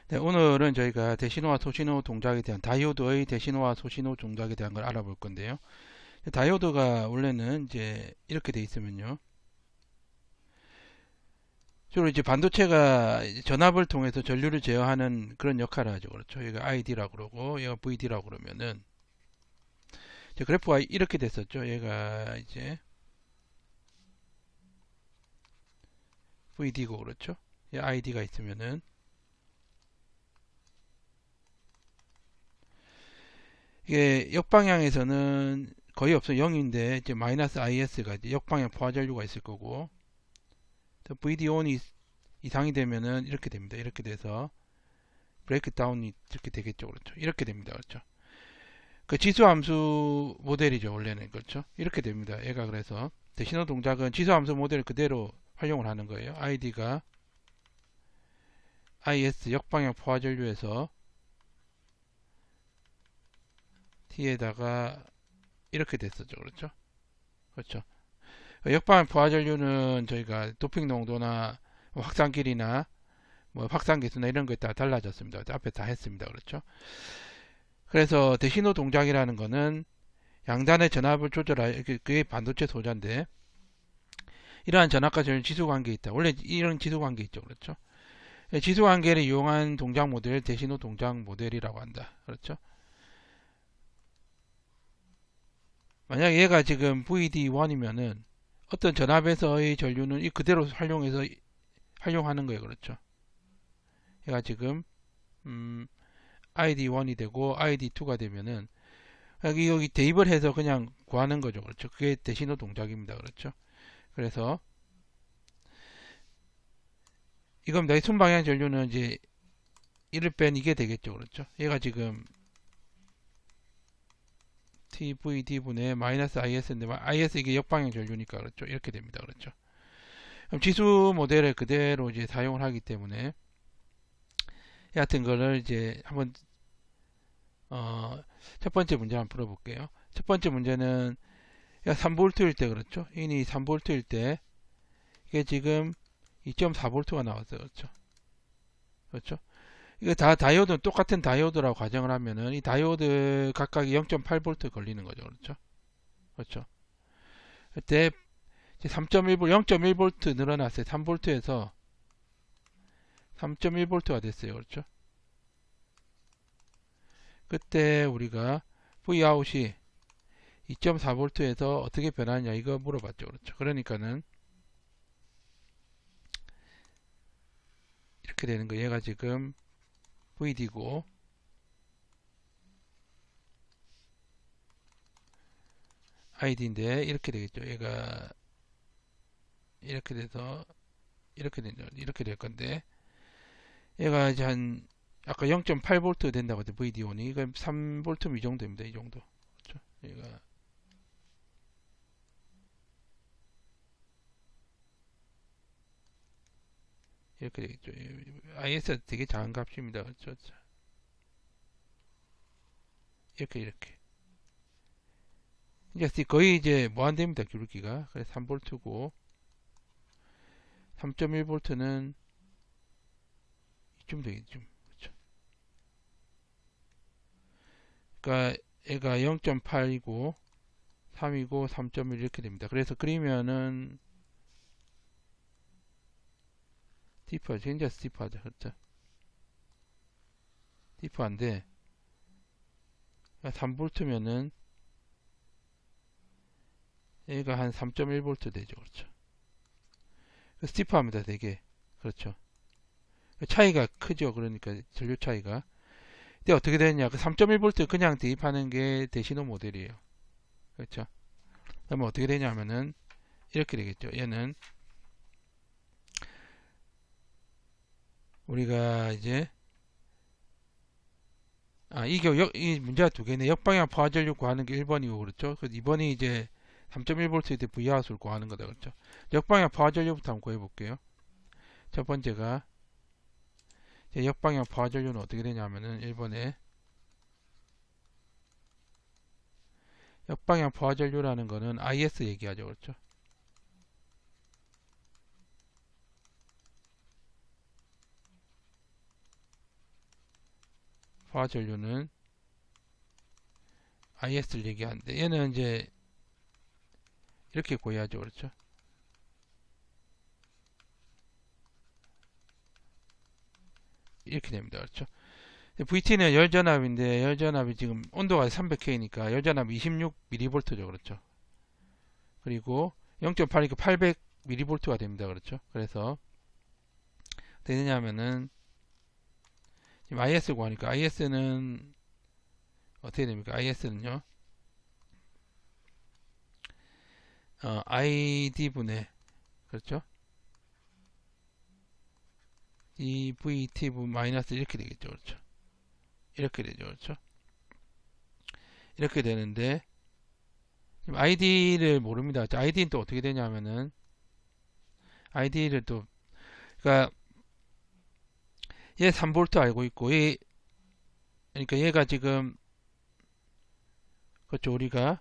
네, 오늘은 저희가 대신호와 소신호 동작에 대한 다이오드의 대신호와 소신호 동작에 대한 걸 알아볼 건데요. 다이오드가 원래는 이제 이렇게 돼 있으면요. 주로 이제 반도체가 이제 전압을 통해서 전류를 제어하는 그런 역할을 하죠. 그렇죠. 얘가 ID라고 그러고 얘가 VD라고 그러면은 이제 그래프가 이렇게 됐었죠. 얘가 이제 VD고 그렇죠. 얘 ID가 있으면은 이게 역방향에서는 거의 없어 0인데 이제 마이너스 IS가 이제 역방향 포화전류가 있을 거고 VD-ON이 이상이 되면은 이렇게 됩니다. 이렇게 돼서 브레이크 다운이 이렇게 되겠죠. 그렇죠. 이렇게 됩니다. 그렇죠. 그 지수함수 모델이죠. 원래는 그렇죠. 이렇게 됩니다. 얘가 그래서 대신호 동작은 지수함수 모델을 그대로 활용을 하는 거예요. ID가 IS 역방향 포화전류에서 T에다가 이렇게 됐었죠. 그렇죠. 그렇죠. 역방향 포화전류는 저희가 도핑 농도나 확산 길이나 뭐 확산 개수나 이런 거에 따라 달라졌습니다. 앞에 다 했습니다. 그렇죠. 그래서 대신호 동작이라는 거는 양단의 전압을 조절할 그게 반도체 소자인데 이러한 전압과 전류 지수 관계에 있다. 원래 이런 지수 관계 있죠. 그렇죠. 지수 관계를 이용한 동작 모델 대신호 동작 모델이라고 한다. 그렇죠. 만약 얘가 지금 VD1이면은 어떤 전압에서의 전류는 이 그대로 활용해서 활용하는 거예요. 그렇죠. 얘가 지금 ID1이 되고 ID2가 되면은 여기 대입을 해서 그냥 구하는 거죠. 그렇죠. 그게 대신호 동작입니다. 그렇죠. 그래서 이겁니다. 순방향 전류는 이제 이를 뺀 이게 되겠죠. 그렇죠. 얘가 지금 TVD분의 마이너스 IS인데 IS 이게 역방향 전류니까 그렇죠. 이렇게 됩니다. 그렇죠. 그럼 지수 모델을 그대로 이제 사용을 하기 때문에 이 같은 거를 이제 한번 첫 번째 문제 한번 풀어볼게요. 첫 번째 문제는 3V일 때 그렇죠. 인이 3V일 때 이게 지금 2.4V가 나왔어요. 그렇죠. 그렇죠. 이거 다 다이오드는 똑같은 다이오드라고 가정을 하면은 이 다이오드 각각이 0.8V 걸리는 거죠. 그렇죠. 그렇죠. 그때 3.1V, 0.1V 늘어났어요. 3V에서 3.1V가 됐어요. 그렇죠. 그때 우리가 Vout이 2.4V에서 어떻게 변하냐 이거 물어봤죠. 그렇죠. 그러니까는 이렇게 되는 거 얘가 지금 VD고 ID인데 이렇게 되겠죠. 얘가 이렇게 돼서 이렇게 될 건데 얘가 이제 한 아까 0.8V 된다고 했죠. VD1이 이거 3V 이 정도입니다. 이 정도. 그렇죠? 얘가 이렇게 되겠죠. IS가 되게 작은 값입니다. 그렇죠? 이렇게 이제 거의 이제 무한대입니다. 기울기가. 그래서 3V고 3.1V는 이쯤 되겠죠. 그렇죠? 그러니까 얘가 0.8이고 3이고 3.1 이렇게 됩니다. 그래서 그리면은 스티프하죠. 굉장히 스티프하죠. 그렇죠? 스티프한데 3V면은 얘가 한 3.1V 되죠. 그렇죠? 스티프합니다. 되게. 그렇죠? 차이가 크죠. 그러니까 전류 차이가. 근데 어떻게 되느냐? 그 3.1V 그냥 대입하는 게 대신호 모델이에요. 그렇죠? 그러면 어떻게 되냐면은 이렇게 되겠죠. 얘는 우리가 이제 이 문제가 두 개네. 역방향 포화전류 구하는 게 1번이고 그렇죠? 그래서 2번이 이제 3.1V에 대해 V하수를 구하는 거다 그렇죠? 역방향 포화전류부터 한번 구해 볼게요. 첫 번째가 역방향 포화전류는 어떻게 되냐면은 1번에 역방향 포화전류라는 거는 IS 얘기하죠. 그렇죠? 포화 전류는 IS를 얘기하는데 얘는 이제 이렇게 구해야죠. 그렇죠? 이렇게 됩니다. 그렇죠? VT는 열전압인데 열전압이 지금 온도가 300K니까 열전압 26mV죠. 그렇죠? 그리고 0.8이니까 800mV가 됩니다. 그렇죠? 그래서 어떻게 되냐면은 지금 IS 구하니까 IS는 어떻게 됩니까? IS는요. ID분의 그렇죠? dVT 분 마이너스 이렇게 되겠죠. 그렇죠? 이렇게 되죠. 그렇죠? 이렇게 되는데 지금 ID를 모릅니다. ID는 또 어떻게 되냐면은 ID를 또 그러니까 얘 3V 알고 있고 그러니까 얘가 지금 그렇죠. 우리가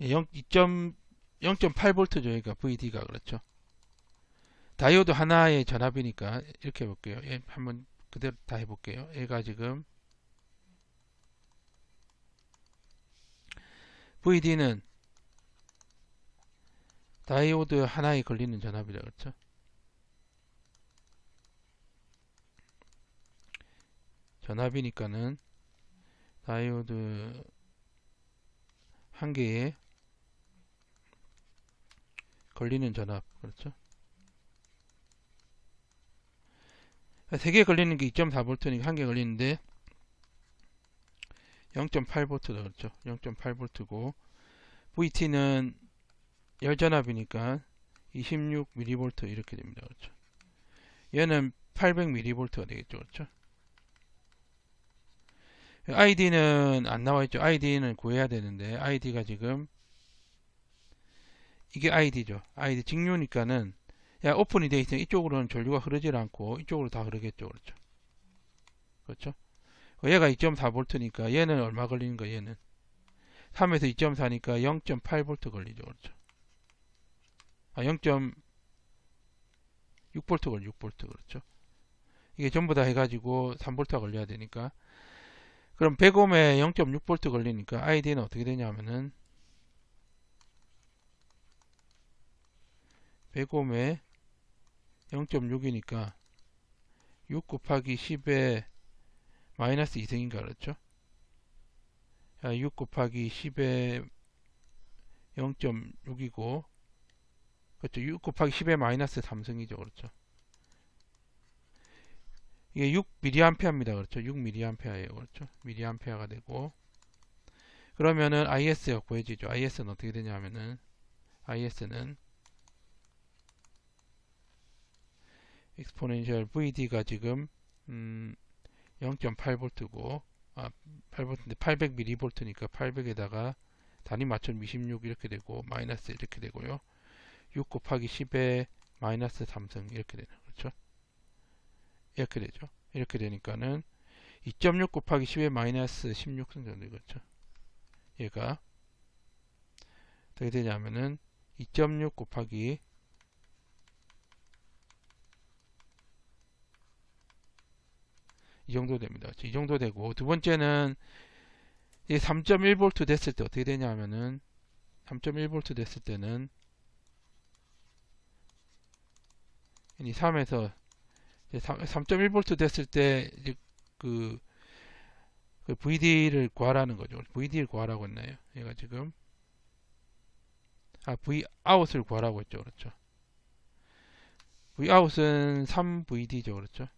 0.8V죠. 그러니까 VD가 그렇죠. 다이오드 하나의 전압이니까 이렇게 해볼게요. 얘 한번 그대로 다 해볼게요. 얘가 지금 VD는 다이오드 하나에 걸리는 전압이죠. 그렇죠? 전압이니까는 다이오드 한 개에 걸리는 전압. 그렇죠? 세 개 걸리는 게 2.4V니까 한 개 걸리는데 0.8V죠. 그렇죠? 0.8V고 VT는 열전압이니까 26mV 이렇게 됩니다. 그렇죠? 얘는 800mV가 되겠죠. 그렇죠? ID는 안 나와 있죠. ID는 구해야 되는데 ID가 지금 이게 ID죠. ID 직류니까는 오픈이 되어 있으면 이쪽으로는 전류가 흐르질 않고 이쪽으로 다 흐르겠죠. 그렇죠? 그렇죠? 얘가 2.4V니까 얘는 얼마 걸리는 거 얘는 3에서 2.4니까 0.8V 걸리죠. 그렇죠? 0.6V 걸려 6V 그렇죠? 이게 전부 다 해가지고 3V가 걸려야 되니까 그럼 100ohm에 0.6V 걸리니까 ID는 어떻게 되냐면은 100ohm에 0.6이니까 6 곱하기 10에 마이너스 2승인가 그렇죠? 6 곱하기 10에 0.6이고 그렇죠? 6 곱하기 10에 마이너스 3승이죠. 그렇죠? 이게 6mA입니다. 그렇죠? 6mA예요. 그렇죠? mA가 되고 그러면은 IS가 구해지죠. IS는 어떻게 되냐면은 IS는 exponential VD가 지금 0.8V고 8V인데 800mV니까 800에다가 단위 맞춤 26 이렇게 되고 마이너스 이렇게 되고요. 6 곱하기 10에 마이너스 3승 이렇게 되는 거죠. 이렇게 되죠. 이렇게 되니까는 2.6 곱하기 10에 마이너스 16승 정도 되겠죠. 얘가 어떻게 되냐면은 2.6 곱하기 이 정도 됩니다. 이 정도 되고 두 번째는 3.1V 됐을 때 어떻게 되냐면은 3.1V 됐을 때는 이 3에서 3.1V 됐을 때 이제 그 VD를 구하라는 거죠. VD를 구하라고 했나요? 얘가 지금 V out을 구하라고 했죠. 그렇죠. V out은 3VD죠. 그렇죠.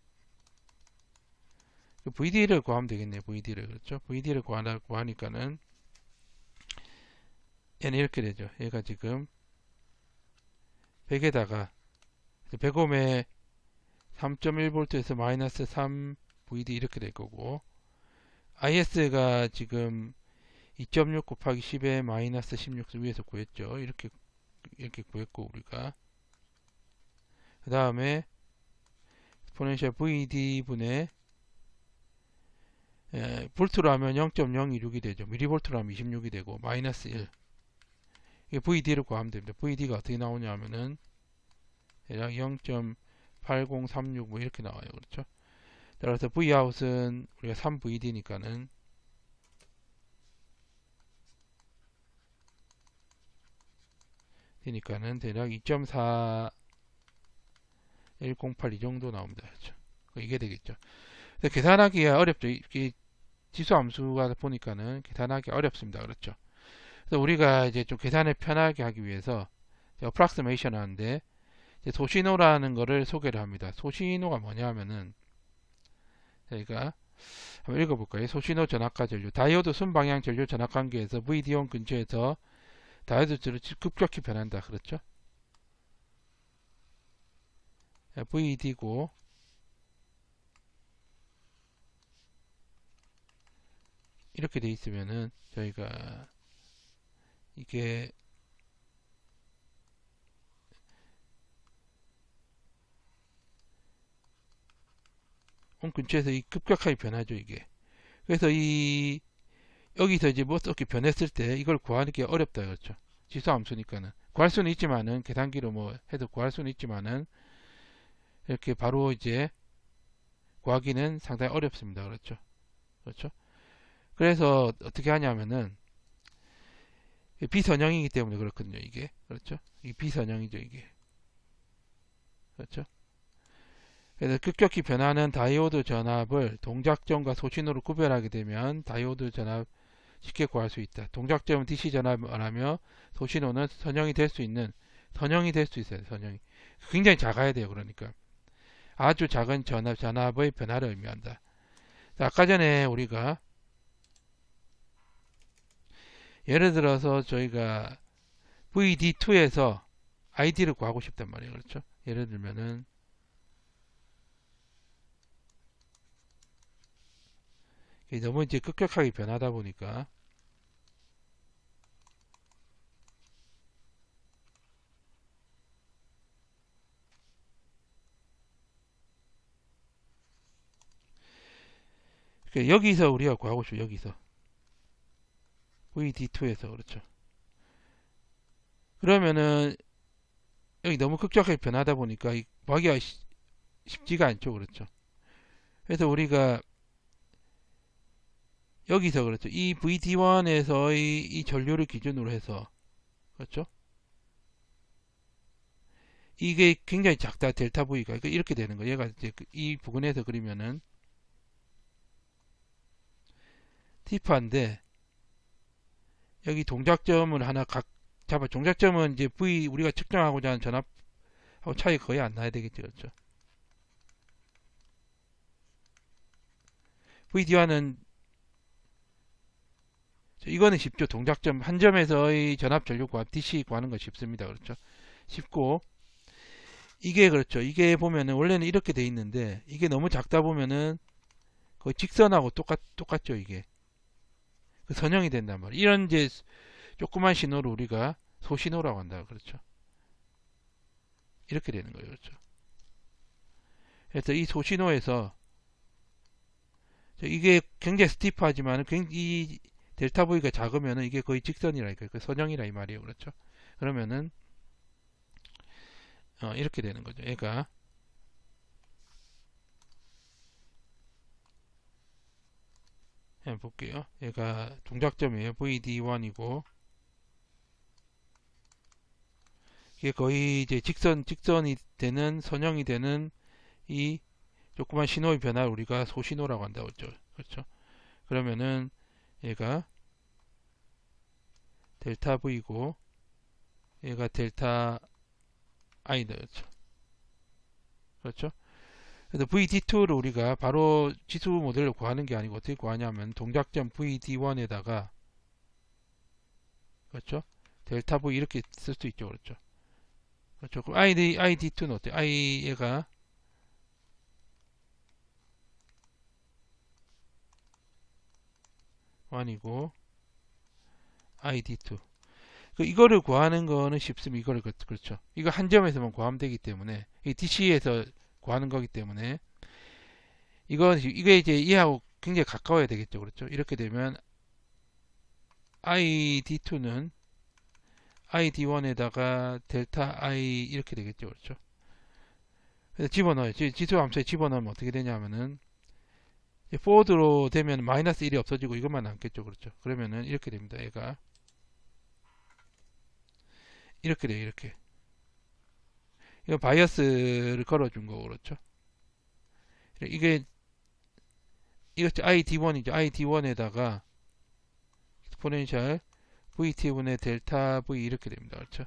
VD를 구하면 되겠네요. VD를 그렇죠. VD를 구하라고 하니까는 얘는 이렇게 되죠. 얘가 지금 100에다가 100ohm에 3.1V에서 마이너스 3VD 이렇게 될 거고 IS가 지금 2.6 곱하기 10에 마이너스 16 위에서 구했죠. 이렇게 구했고 우리가 그 다음에 exponential VD 분의 볼트로 하면 0.026이 되죠. 미리볼트로 하면 26이 되고 마이너스 1 이게 VD를 구하면 됩니다. VD가 어떻게 나오냐 하면은 대략 0.8036 뭐 이렇게 나와요. 그렇죠? 따라서 Vout은 우리가 3VD니까는 대략 2.4108 이 정도 나옵니다. 그렇죠? 이게 되겠죠. 근데 계산하기가 어렵죠. 이 지수 함수가 보니까는 계산하기 어렵습니다. 그렇죠? 그래서 우리가 이제 좀 계산을 편하게 하기 위해서 approximation 하는데 소신호라는 거를 소개를 합니다. 소신호가 뭐냐 하면은 저희가 한번 읽어볼까요? 소신호 전압과 전류 다이오드 순방향 전류 전압 관계에서 VD1 근처에서 다이오드들이 급격히 변한다. 그렇죠? VD고 이렇게 돼 있으면은 저희가 이게 온 근처에서 이 급격하게 변하죠. 이게 그래서 이 여기서 이제 뭐 어떻게 변했을 때 이걸 구하는 게 어렵다. 그렇죠? 지수 함수니까는 구할 수는 있지만은 계산기로 뭐 해도 구할 수는 있지만은 이렇게 바로 이제 구하기는 상당히 어렵습니다. 그렇죠? 그렇죠? 그래서 어떻게 하냐면은 비선형이기 때문에 그렇거든요. 이게 그렇죠? 이 비선형이죠. 이게 그렇죠? 그래서 급격히 변하는 다이오드 전압을 동작점과 소신호로 구별하게 되면 다이오드 전압 쉽게 구할 수 있다. 동작점은 DC 전압을 하며 소신호는 선형이 될 수 있어요. 선형이 굉장히 작아야 돼요. 그러니까 아주 작은 전압의 변화를 의미한다. 아까 전에 우리가 예를 들어서 저희가 VD2에서 ID를 구하고 싶단 말이에요. 그렇죠? 예를 들면은 너무 이제 급격하게 변하다 보니까 여기서 우리가 구하고 싶어요. 여기서 VD2에서 그렇죠. 그러면은 여기 너무 급격하게 변하다 보니까 구하기가 쉽지가 않죠. 그렇죠. 그래서 우리가 여기서 그렇죠. 이 VD1에서의 이 전류를 기준으로 해서 그렇죠. 이게 굉장히 작다. 델타 V가 이렇게 되는 거예요. 얘가 이제 이 부분에서 그리면은 T파인데 여기 동작점을 하나 각 잡아. 동작점은 이제 V 우리가 측정하고자 하는 전압하고 차이가 거의 안 나야 되겠죠. 그렇죠. VD1은 이거는 쉽죠. 동작점 한 점에서의 전압 전류 구합 DC 구하는 거 쉽습니다. 그렇죠. 쉽고 이게 그렇죠. 이게 보면은 원래는 이렇게 돼 있는데 이게 너무 작다 보면은 거의 직선하고 똑같죠. 이게 그 선형이 된단 말이에요. 이런 이제 조그만 신호를 우리가 소신호라고 한다. 그렇죠. 이렇게 되는 거예요. 그렇죠. 그래서 이 소신호에서 이게 굉장히 스티프하지만 이 델타 V가 작으면은 이게 거의 직선이라니까 그 선형이라 이 말이에요. 그렇죠. 그러면은 이렇게 되는 거죠. 얘가 한번 볼게요. 얘가 동작점이에요. VD1이고 이게 거의 이제 직선이 되는 선형이 되는 이 조그만 신호의 변화를 우리가 소신호라고 한다고 했죠. 그렇죠. 그러면은 얘가 델타 V고 얘가 델타 I다. 그렇죠. 그렇죠. 그래서 VD2를 우리가 바로 지수 모델로 구하는 게 아니고 어떻게 구하냐면 동작점 VD1에다가 그렇죠. 델타 V 이렇게 쓸 수 있죠. 그렇죠. 그렇죠. 그럼 ID2는 어때요? 얘가 이고 ID2 이거를 구하는 거는 쉽습니다. 이거를 그렇죠. 이거 한 점에서만 구하면 되기 때문에 이 DC에서 구하는 거기 때문에 이게 이제 얘하고 굉장히 가까워야 되겠죠. 그렇죠. 이렇게 되면 ID2는 ID1에다가 델타 I 이렇게 되겠죠. 그렇죠. 그래서 집어넣어요. 지수 함수에 집어넣으면 어떻게 되냐면은 forward로 되면 마이너스 1이 없어지고 이것만 남겠죠. 그렇죠. 그러면은 이렇게 됩니다. 얘가 이렇게 돼요. 이렇게. 이거 바이어스를 걸어준 거고 그렇죠. 이게 이것도 ID1이죠. ID1에다가 exponential VT분의 델타 V 이렇게 됩니다. 그렇죠.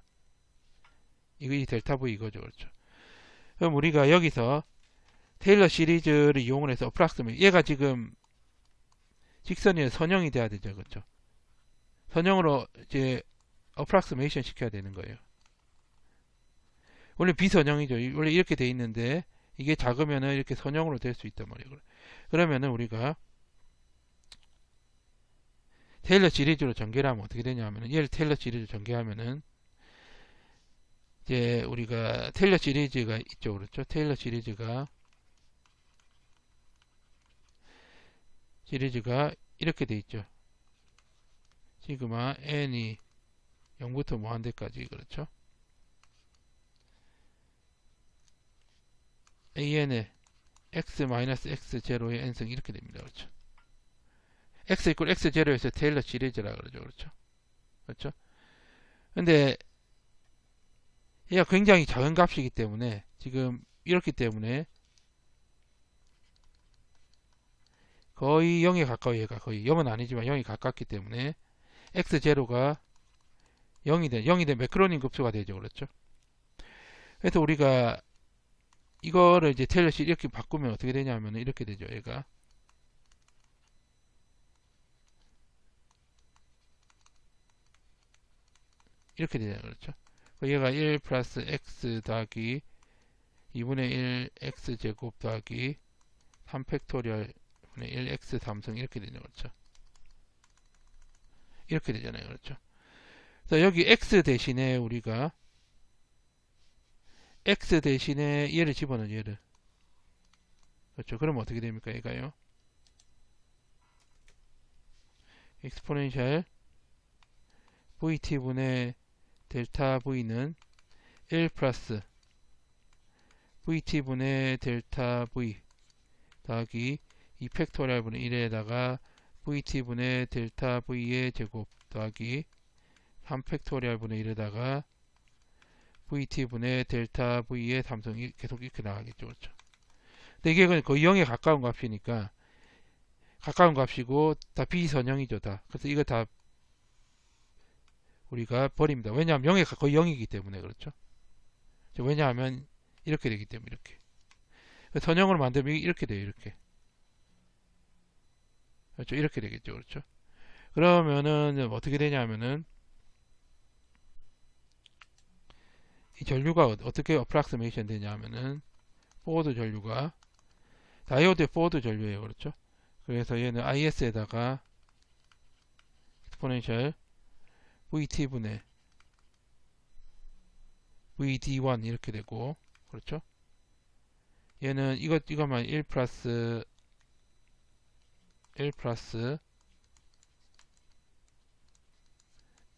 이거 이 델타 V 이거죠. 그렇죠. 그럼 우리가 여기서 테일러 시리즈를 이용을 해서 approximate 얘가 지금 직선이 선형이 돼야 되죠. 그렇죠. 선형으로 이제 approximation 시켜야 되는 거예요. 원래 비선형이죠. 원래 이렇게 돼 있는데 이게 작으면은 이렇게 선형으로 될 수 있단 말이에요. 그러면은 우리가 테일러 시리즈로 전개를 하면 어떻게 되냐면은 얘를 테일러 시리즈로 전개하면은 이제 우리가 테일러 시리즈가 있죠. 그렇죠. 테일러 시리즈가 이렇게 돼 있죠. 시그마 n이 0부터 무한대까지 그렇죠. an의 x-x0의 n승 이렇게 됩니다. 그렇죠. x 이퀄 x0에서 테일러 시리즈라 그러죠. 그렇죠. 그렇죠. 근데 얘가 굉장히 작은 값이기 때문에 지금 이렇기 때문에 거의 0에 가까워 얘가 거의 0은 아니지만 0이 가깝기 때문에 x0가 0이 된 매크로닌 급수가 되죠. 그렇죠. 그래서 우리가 이거를 이제 테일러 시리즈 이렇게 바꾸면 어떻게 되냐면 이렇게 되죠. 얘가 이렇게 되잖아요. 그렇죠. 얘가 1 플러스 x 더하기 2분의 1 x 제곱 더하기 3 팩토리얼 분의 1 x 3승 이렇게 되죠. 그렇죠. 이렇게 되잖아요. 그렇죠. 그래서 여기 x 대신에 우리가 x 대신에 얘를 집어넣어요. 얘를. 그렇죠. 그러면 어떻게 됩니까? 얘가요. exponential vt분의 델타 v는 1 플러스 vt분의 델타 v 더하기 2 팩토리얼 분의 1에다가 vt분의 델타 v의 제곱 더하기 3 팩토리얼 분의 1에다가 vt분의 델타 v의 3승이 계속 이렇게 나가겠죠. 그렇죠. 근데 이게 거의 0에 가까운 값이니까 가까운 값이고 다 비선형이죠. 다. 그래서 이거 다 우리가 버립니다. 왜냐하면 0에 거의 0이기 때문에 그렇죠. 왜냐하면 이렇게 되기 때문에 이렇게 선형으로 만들면 이렇게 돼요. 이렇게 그렇죠. 이렇게 되겠죠. 그렇죠. 그러면은 어떻게 되냐면은 이 전류가 어떻게 어프락스메이션 되냐면은 포워드 전류가 다이오드의 포워드 전류예요. 그렇죠. 그래서 얘는 IS에다가 exponential VT분의 VD1 이렇게 되고 그렇죠. 얘는 이것만 1 플러스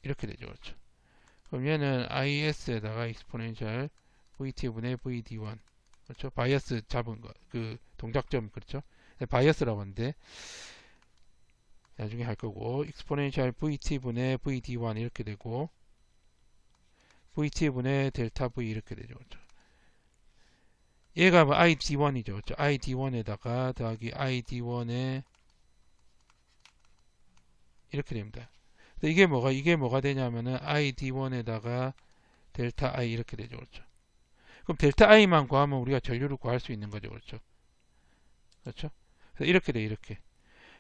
이렇게 되죠. 그렇죠. 그럼 얘는 IS에다가 exponential VT분의 VD1 그렇죠. 바이어스 잡은 거 그 동작점 그렇죠. 바이어스라고 하는데 나중에 할 거고 exponential VT분의 VD1 이렇게 되고 VT분의 델타 V 이렇게 되죠. 그렇죠. 얘가 뭐 ID1이죠. 그렇죠. ID1에다가 더하기 ID1에 이렇게 됩니다. 이게 뭐가 되냐면은 ID1에다가 델타 I 이렇게 되죠. 그렇죠. 그럼 델타 I만 구하면 우리가 전류를 구할 수 있는 거죠. 그렇죠. 그렇죠. 그래서 이렇게 돼 이렇게.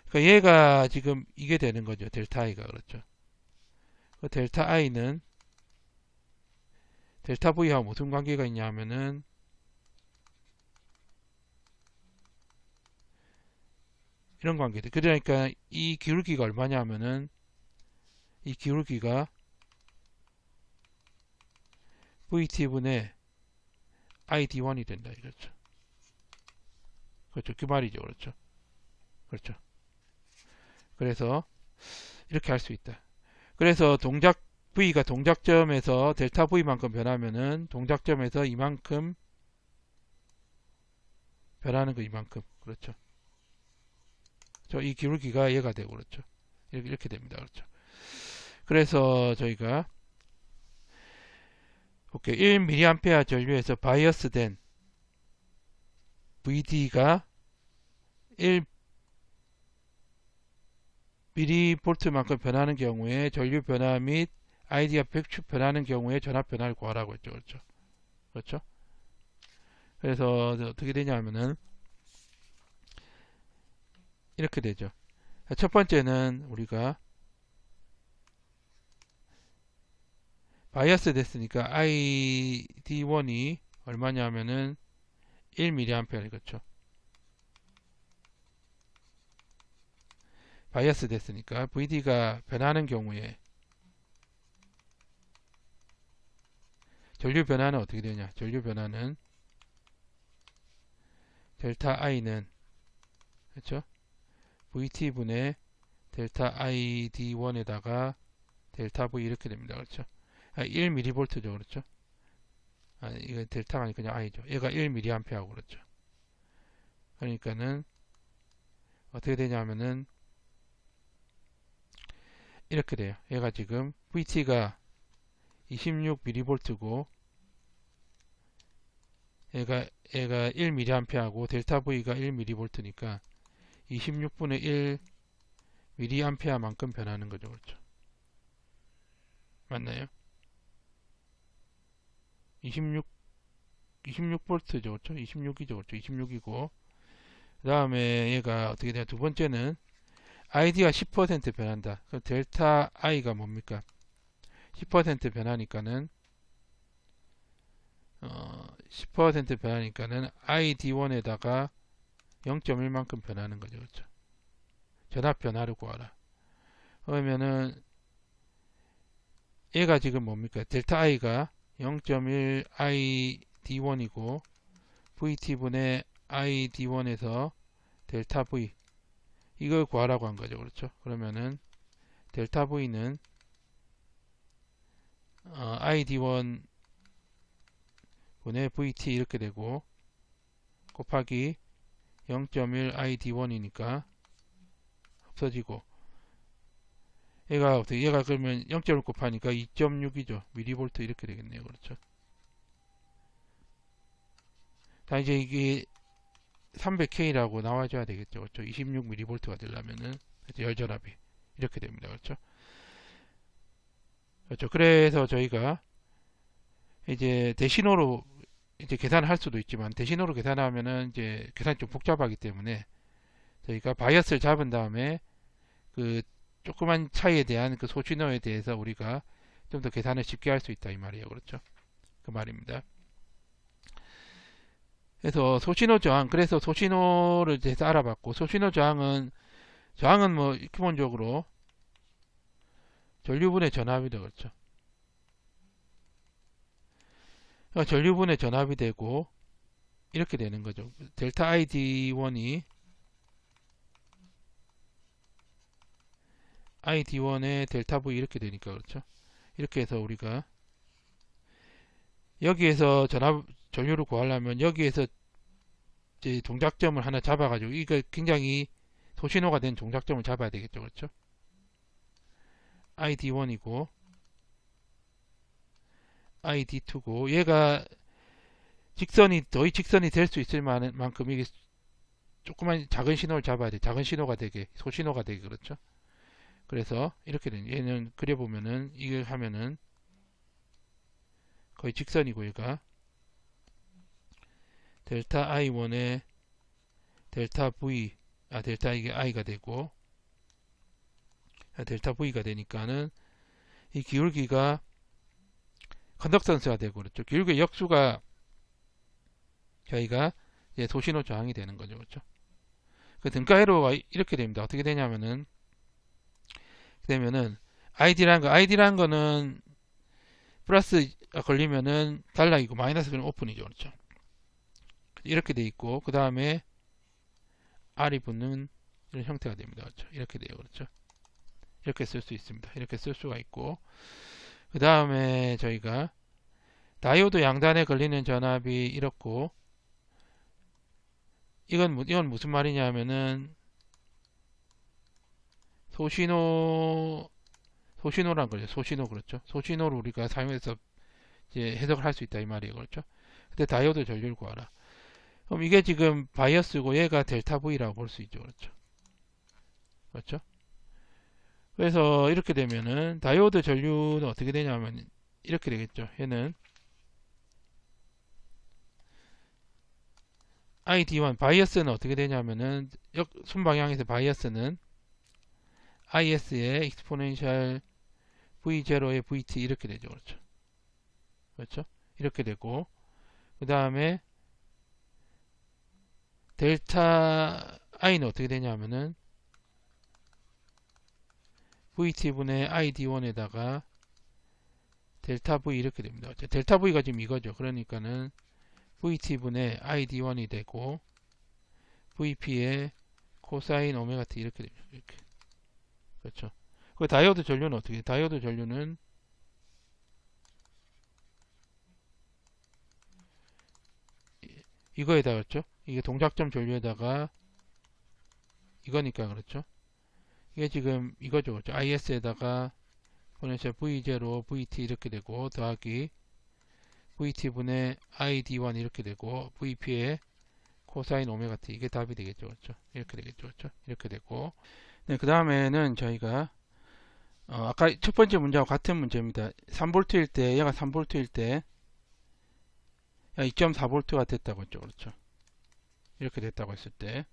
그러니까 얘가 지금 이게 되는 거죠. 델타 I가 그렇죠. 그 델타 I는 델타 V하고 무슨 관계가 있냐 하면은 이런 관계들. 그러니까 이 기울기가 얼마냐 하면은 이 기울기가 VT분의 ID1이 된다. 이렇죠. 그렇죠. 그 말이죠. 그렇죠. 그렇죠. 그래서 이렇게 할 수 있다. 그래서 동작 V가 동작점에서 델타 V만큼 변하면은 동작점에서 이만큼 변하는 거 이만큼. 그렇죠. 이 기울기가 얘가 되고 그렇죠. 이렇게 됩니다. 그렇죠. 그래서 저희가 오케이 1mA 전류에서 바이어스된 VD가 1mV만큼 변하는 경우에 전류 변화 및 ID가 100축 변하는 경우에 전압 변화를 구하라고 했죠. 그렇죠. 그렇죠. 그래서 어떻게 되냐면은 이렇게 되죠. 첫 번째는 우리가 바이어스 됐으니까 ID1이 얼마냐면은 1mA 그렇죠. 바이어스 됐으니까 VD가 변하는 경우에 전류 변화는 어떻게 되냐? 전류 변화는 델타 I는 그렇죠? VT분의 델타 ID1에다가 델타 V 이렇게 됩니다. 그렇죠? 1mV죠. 그렇죠? 이거 델타가 아니 그냥 I죠. 얘가 1mA하고 그렇죠. 그러니까는 어떻게 되냐면은 이렇게 돼요. 얘가 지금 VT가 26mV고 얘가 1mA하고 델타 V가 1mV니까 26분의 1mA만큼 변하는 거죠. 그렇죠? 맞나요? 26V죠. 그렇죠? 26이죠. 그렇죠? 26이고 그 다음에 얘가 어떻게 되냐? 두 번째는 ID가 10% 변한다. 그럼 델타 I가 뭡니까? 10% 변하니까는 10% 변하니까는 ID1에다가 0.1만큼 변하는 거죠. 그렇죠? 전압 변화를 구하라. 그러면은 얘가 지금 뭡니까? 델타 I가 0.1 ID1이고 VT분의 ID1에서 델타 V 이걸 구하라고 한 거죠. 그렇죠? 그러면은 델타 V는 ID1 분의 VT 이렇게 되고 곱하기 0.1 ID1이니까 없어지고 얘가 그러면 0.1 곱하니까 2.6이죠. 미리볼트 이렇게 되겠네요. 그렇죠? 다 이제 이게 300K라고 나와줘야 되겠죠. 그렇죠? 26mV가 되려면은 열전압이 이렇게 됩니다. 그렇죠? 그렇죠. 그래서 저희가 이제 대신호로 이제 계산을 할 수도 있지만 대신호로 계산하면은 이제 계산이 좀 복잡하기 때문에 저희가 바이어스를 잡은 다음에 그 조그만 차이에 대한 그 소신호에 대해서 우리가 좀 더 계산을 쉽게 할 수 있다 이 말이에요. 그렇죠? 그 말입니다. 그래서 소신호 저항, 그래서 소신호를 이제 알아봤고 소신호 저항은 뭐 기본적으로 전류분의 전압이다. 그렇죠? 전류분의 전압이 되고 이렇게 되는 거죠. 델타 ID1이 ID1의 델타 V 이렇게 되니까 그렇죠. 이렇게 해서 우리가 여기에서 전류를 구하려면 여기에서 이제 동작점을 하나 잡아가지고 이거 굉장히 소신호가 된 동작점을 잡아야 되겠죠. 그렇죠. ID1이고 ID2고 얘가 거의 직선이 될 수 있을 만큼 이게 조그만 작은 신호를 잡아야 돼. 작은 신호가 되게 소신호가 되게 그렇죠. 그래서 이렇게 된 얘는 그려보면은 이걸 하면은 거의 직선이고 얘가 델타 I1에 델타 V 델타 이게 I가 되고 델타 V가 되니까는 이 기울기가 컨덕턴스가 되고 그렇죠. 기울기 역수가 저희가 이제 소신호 저항이 되는 거죠. 그렇죠. 그 등가회로가 이렇게 됩니다. 어떻게 되냐면은 ID라는 거는 플러스가 걸리면은 달락이고 마이너스 걸리면 오픈이죠. 그렇죠. 이렇게 돼 있고 그 다음에 R이 붙는 이런 형태가 됩니다. 그렇죠. 이렇게 돼요. 그렇죠. 이렇게 쓸 수 있습니다. 이렇게 쓸 수가 있고 그 다음에 저희가 다이오드 양단에 걸리는 전압이 이렇고 이건 무슨 말이냐면은 소신호란 거죠. 소신호 그렇죠. 소신호를 우리가 사용해서 이제 해석을 할 수 있다 이 말이에요. 그렇죠. 근데 다이오드 전류를 구하라. 그럼 이게 지금 바이어스고 얘가 델타 V라고 볼 수 있죠. 그렇죠. 그렇죠. 그래서 이렇게 되면은 다이오드 전류는 어떻게 되냐면 이렇게 되겠죠. 얘는 ID1 바이어스는 어떻게 되냐면은 순방향에서 바이어스는 IS의 익스포넨셜 V0의 VT 이렇게 되죠. 그렇죠. 그렇죠. 이렇게 되고 그 다음에 델타 I는 어떻게 되냐면은 VT분의 ID1에다가 델타 V 이렇게 됩니다. 델타 V가 지금 이거죠. 그러니까는 VT분의 ID1이 되고 VP의 코사인 오메가 T 이렇게 됩니다. 이렇게. 그렇죠. 그 다이오드 전류는 어떻게 돼요? 다이오드 전류는 이거에다가 그렇죠. 이게 동작점 전류에다가 이거니까 그렇죠. 이게 지금 이거죠. 그렇죠? IS에다가 보내서 V0 VT 이렇게 되고 더하기 VT분의 ID1 이렇게 되고 VP의 코사인 오메가 T 이게 답이 되겠죠. 그렇죠. 이렇게 되겠죠. 그렇죠. 이렇게 되고 네, 그 다음에는 저희가 아까 첫 번째 문제와 같은 문제입니다. 3V일 때 얘가 3V일 때 2.4V가 됐다고 했죠. 그렇죠. 이렇게 됐다고 했을 때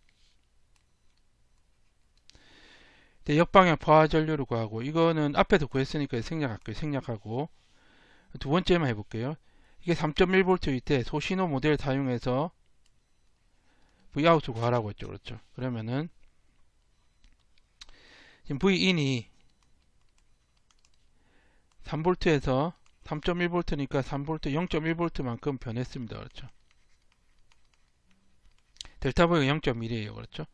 역방향 포화 전류를 구하고 이거는 앞에도 구했으니까 생략하고 두 번째만 해볼게요. 이게 3.1V일 때 소신호 모델 사용해서 Vout을 구하라고 했죠. 그렇죠. 그러면은 지금 Vin이 3V에서 3.1V니까 3V 0.1V만큼 변했습니다. 그렇죠. 델타 V가 0.1이에요. 그렇죠.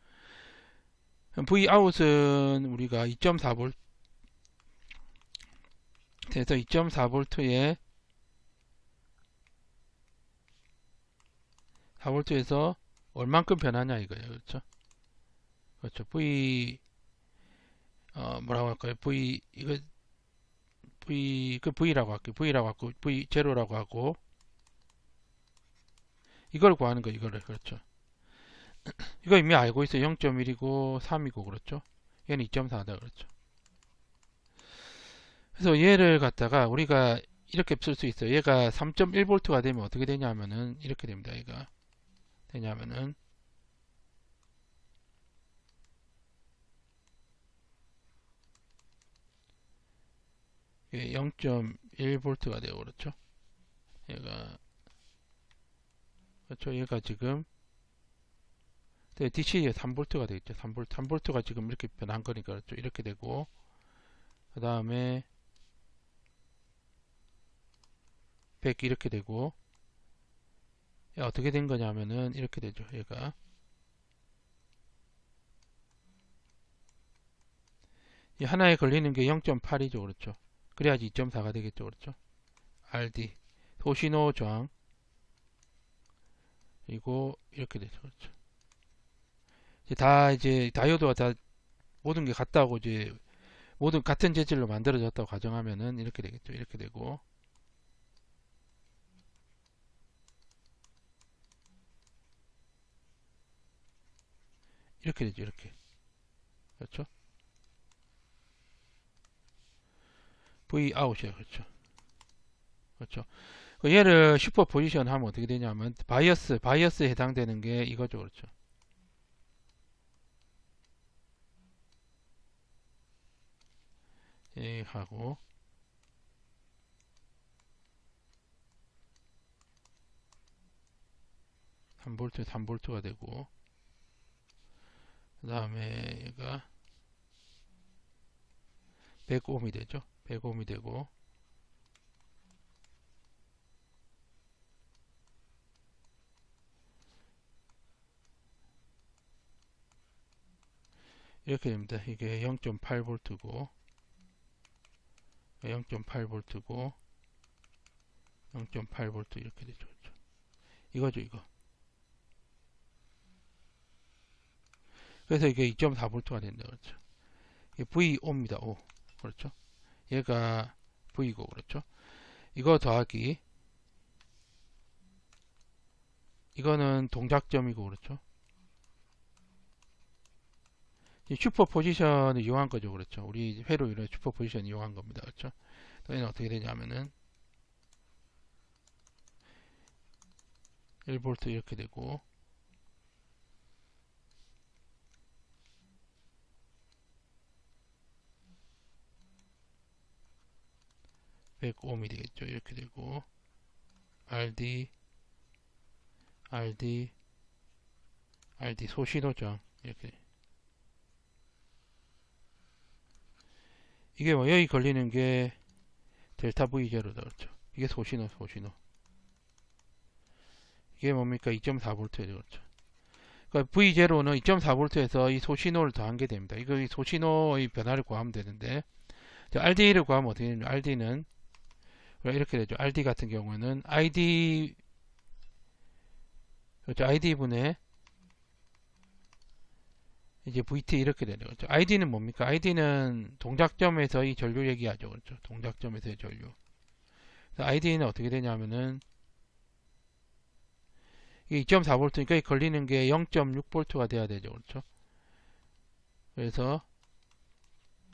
Vout은 우리가 2.4V 그래서 2.4V에 4V에서 얼만큼 변하냐 이거예요. 그렇죠. 그렇죠. 뭐라고 할까요? 이거 V라고 할게요. V라고 하고 V0라고 하고 이걸 구하는 거 이거를 그렇죠. 이거 이미 알고 있어요. 0.1이고 3이고 그렇죠. 얘는 2.4다 그렇죠. 그래서 얘를 갖다가 우리가 이렇게 쓸 수 있어요. 얘가 3.1V가 되면 어떻게 되냐면은 이렇게 됩니다. 얘가 되냐면은 0.1V가 되고 그렇죠. 얘가 그렇죠. 얘가 지금 DC에 3V가 되겠죠. 3V가 지금 이렇게 변한 거니까 그렇죠. 이렇게 되고 그 다음에 100 이렇게 되고 어떻게 된 거냐면은 이렇게 되죠. 얘가 이 하나에 걸리는 게 0.8이죠. 그렇죠. 그래야지 2.4가 되겠죠. 그렇죠. RD 소신호 저항 그리고 이렇게 되죠. 그렇죠. 이제 다이오드가 다 모든 게 같다고 이제 모든 같은 재질로 만들어졌다고 가정하면은 이렇게 되겠죠. 이렇게 되고 이렇게 되죠. 이렇게 그렇죠. V 아웃이에요. 그렇죠. 그렇죠. 얘를 슈퍼 포지션 하면 어떻게 되냐면 바이어스에 해당되는 게 이거죠. 그렇죠. 하고 3V가 되고 그 다음에 얘가 100ohm이 되죠. 100ohm이 되고 이렇게 됩니다. 이게 0.8V고 0.8V고 0.8V 이렇게 되죠. 그렇죠? 이거죠. 이거. 그래서 이게 2.4V가 된다. 그렇죠. VO입니다. O. 그렇죠. 얘가 V고, 그렇죠. 이거 더하기, 이거는 동작점이고, 그렇죠. 슈퍼 포지션을 이용한 거죠. 그렇죠. 우리 회로 이런 슈퍼 포지션 이용한 겁니다. 그렇죠. 또 얘는 어떻게 되냐면은 1V 이렇게 되고, 105mm 되겠죠. 이렇게 되고, RD, RD, RD 소신호장 이렇게. 이게 뭐 여기 걸리는 게 델타 V0다. 그렇죠. 이게 소신호. 이게 뭡니까? 2.4V예요. 그렇죠. 그러니까 V0는 2.4V에서 이 소신호를 더한 게 됩니다. 이거 이 소신호의 변화를 구하면 되는데, RD를 구하면 어떻게 되냐면, RD는 이렇게 되죠. RD 같은 경우는 ID, 그렇죠. ID분의 이제 VT 이렇게 되는 거죠. ID는 뭡니까? ID는 동작점에서의 전류 얘기하죠. 그렇죠. 동작점에서의 전류. ID는 어떻게 되냐면은 이게 2.4V니까 걸리는 게 0.6V가 돼야 되죠. 그렇죠. 그래서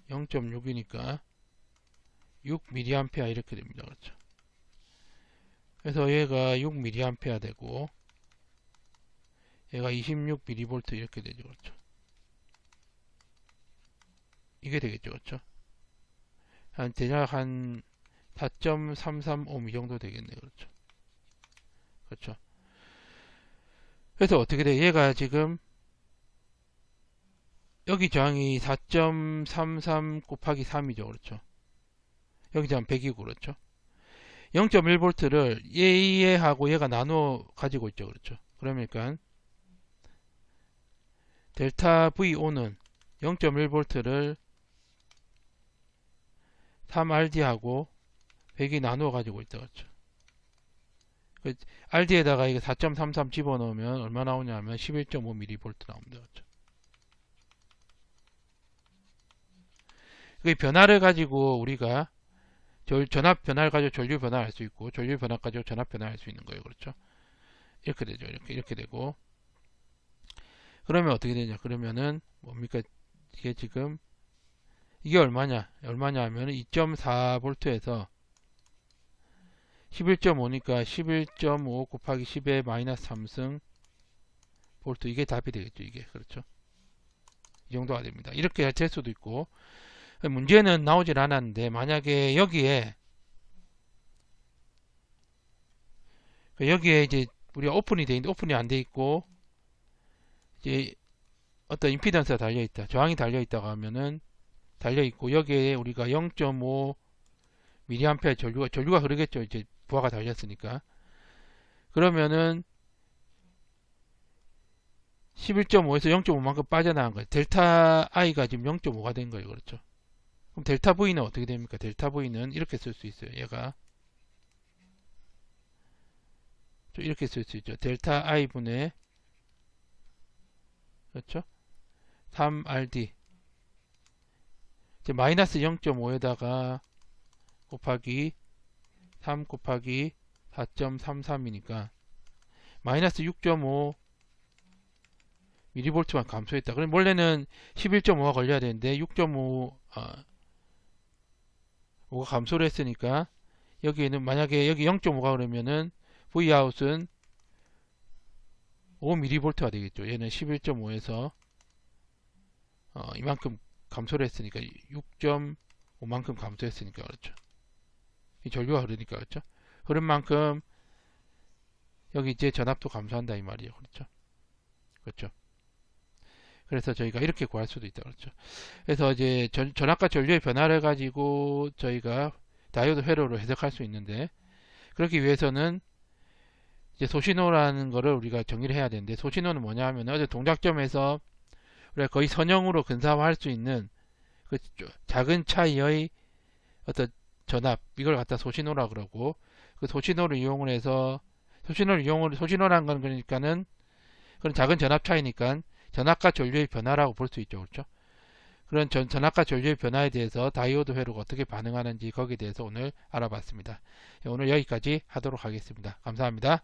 0.6이니까 6mA 이렇게 됩니다. 그렇죠. 그래서 얘가 6mA 되고 얘가 26mV 이렇게 되죠. 그렇죠. 이게 되겠죠. 그렇죠. 대략 한 4.335 이 정도 되겠네요. 그렇죠. 그렇죠. 그래서 어떻게 돼? 얘가 지금 여기 저항이 4.33 곱하기 3이죠. 그렇죠. 여기 저항 100이고 그렇죠. 0.1V를 얘하고 얘가 나눠 가지고 있죠. 그렇죠. 그러니까 델타 VO는 0.1V를 3RD하고 100이 나누어 가지고 있다. 그렇죠. RD에다가 이게 4.33 집어넣으면 얼마 나오냐면 11.5mV 나옵니다. 그렇죠. 그 변화를 가지고 우리가 전압 변화를 가지고 전류 변화를 할 수 있고, 전류 변화 가지고 전압 변화를 할 수 있는 거예요. 그렇죠. 이렇게 되죠. 이렇게 되고. 그러면 어떻게 되냐? 그러면은 뭡니까? 이게 지금 이게 얼마냐 하면 2.4V에서 11.5니까 11.5 곱하기 10의 마이너스 3승 볼트, 이게 답이 되겠죠. 이게 그렇죠. 이 정도가 됩니다. 이렇게 될 수도 있고, 문제는 나오질 않았는데 만약에 여기에 이제 우리가 오픈이 돼 있는데 오픈이 안 돼 있고 이제 어떤 임피던스가 달려 있다, 저항이 달려 있다고 하면은 달려 있고 여기에 우리가 0.5 mA 전류가 흐르겠죠. 이제 부하가 달렸으니까. 그러면은 11.5에서 0.5만큼 빠져나간 거예요. 델타 I가 지금 0.5가 된 거예요. 그렇죠. 그럼 델타 V는 어떻게 됩니까? 델타 V는 이렇게 쓸 수 있어요. 얘가 이렇게 쓸 수 있죠. 델타 I 분의, 그렇죠? 3RD 이제 마이너스 0.5에다가 곱하기 3 곱하기 4.33이니까 마이너스 6.5 mV만 감소했다. 그럼 원래는 11.5가 걸려야 되는데 6.5 5가 감소를 했으니까 여기에는 만약에 여기 0.5가 그러면은 Vout은 5mV가 되겠죠. 얘는 11.5에서 이만큼 감소를 했으니까 6.5만큼 감소했으니까 그렇죠. 이 전류가 흐르니까 그렇죠. 흐른 만큼 여기 이제 전압도 감소한다 이 말이에요. 그렇죠. 그렇죠. 그래서 저희가 이렇게 구할 수도 있다. 그렇죠. 그래서 이제 전압과 전류의 변화를 가지고 저희가 다이오드 회로로 해석할 수 있는데, 그렇기 위해서는 이제 소신호라는 거를 우리가 정의를 해야 되는데, 소신호는 뭐냐 하면 어제 동작점에서 우리가 거의 선형으로 근사화할 수 있는 그 작은 차이의 어떤 전압, 이걸 갖다 소신호라 그러고, 그 소신호를 이용을 해서 소신호라는 건 그러니까는 그런 작은 전압 차이니까 전압과 전류의 변화라고 볼 수 있죠. 그렇죠? 그런 전압과 전류의 변화에 대해서 다이오드 회로가 어떻게 반응하는지 거기에 대해서 오늘 알아봤습니다. 오늘 여기까지 하도록 하겠습니다. 감사합니다.